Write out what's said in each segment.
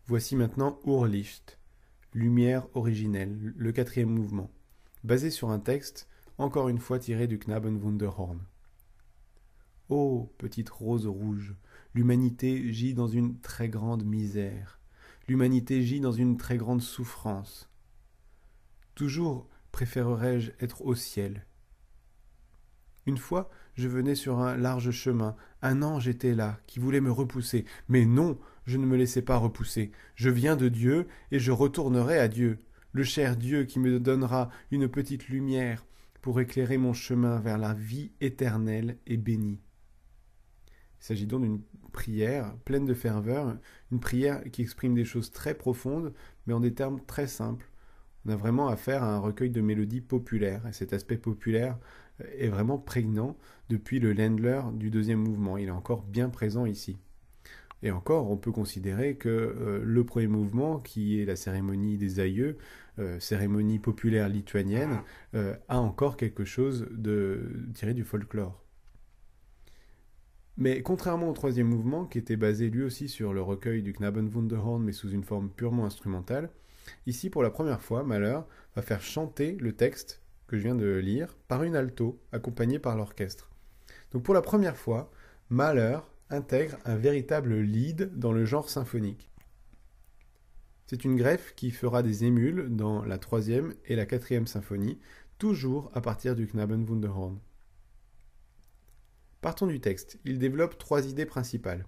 Voici maintenant Urlicht, lumière originelle, le quatrième mouvement, basé sur un texte, encore une fois tiré du Knabenwunderhorn. Ô petite rose rouge, l'humanité gît dans une très grande misère. L'humanité gît dans une très grande souffrance. Toujours préférerais-je être au ciel. Une fois, je venais sur un large chemin. Un ange était là, qui voulait me repousser. Mais non, je ne me laissais pas repousser. Je viens de Dieu, et je retournerai à Dieu. Le cher Dieu qui me donnera une petite lumière pour éclairer mon chemin vers la vie éternelle et bénie. Il s'agit donc d'une prière pleine de ferveur, une prière qui exprime des choses très profondes, mais en des termes très simples. On a vraiment affaire à un recueil de mélodies populaires, et cet aspect populaire est vraiment prégnant depuis le Ländler du deuxième mouvement. Il est encore bien présent ici. Et encore, on peut considérer que le premier mouvement, qui est la cérémonie des aïeux, cérémonie populaire lituanienne, a encore quelque chose tiré du folklore. Mais contrairement au troisième mouvement, qui était basé lui aussi sur le recueil du Knabenwunderhorn, mais sous une forme purement instrumentale, ici, pour la première fois, Mahler va faire chanter le texte que je viens de lire par une alto, accompagnée par l'orchestre. Donc pour la première fois, Mahler intègre un véritable lead dans le genre symphonique. C'est une greffe qui fera des émules dans la troisième et la quatrième symphonie, toujours à partir du Knabenwunderhorn. Partons du texte. Il développe trois idées principales.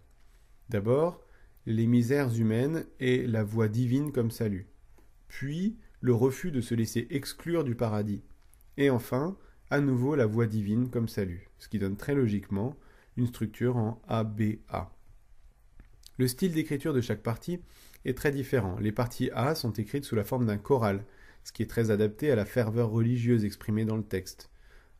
D'abord, les misères humaines et la voie divine comme salut. Puis, le refus de se laisser exclure du paradis. Et enfin, à nouveau la voie divine comme salut, ce qui donne très logiquement une structure en A-B-A. Le style d'écriture de chaque partie est très différent. Les parties A sont écrites sous la forme d'un choral, ce qui est très adapté à la ferveur religieuse exprimée dans le texte.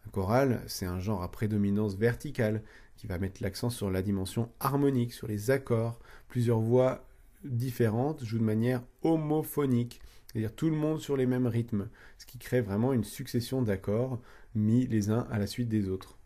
Un choral, c'est un genre à prédominance verticale, qui va mettre l'accent sur la dimension harmonique, sur les accords. Plusieurs voix différentes jouent de manière homophonique, c'est-à-dire tout le monde sur les mêmes rythmes, ce qui crée vraiment une succession d'accords mis les uns à la suite des autres.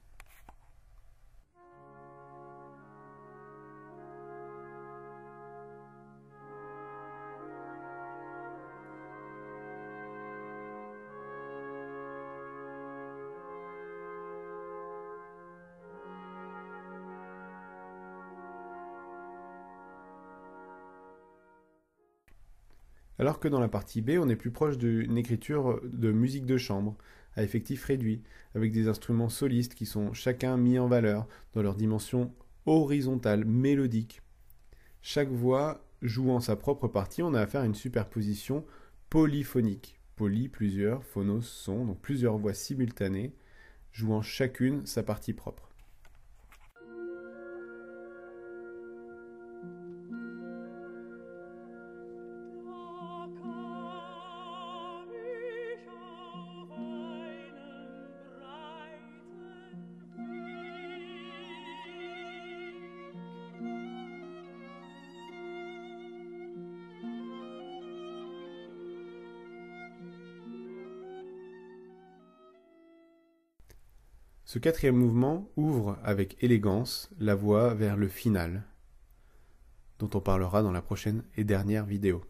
Alors que dans la partie B, on est plus proche d'une écriture de musique de chambre, à effectif réduit, avec des instruments solistes qui sont chacun mis en valeur dans leur dimension horizontale, mélodique. Chaque voix jouant sa propre partie, on a affaire à une superposition polyphonique. Poly, plusieurs, phonos, son, donc plusieurs voix simultanées, jouant chacune sa partie propre. Ce quatrième mouvement ouvre avec élégance la voie vers le final, dont on parlera dans la prochaine et dernière vidéo.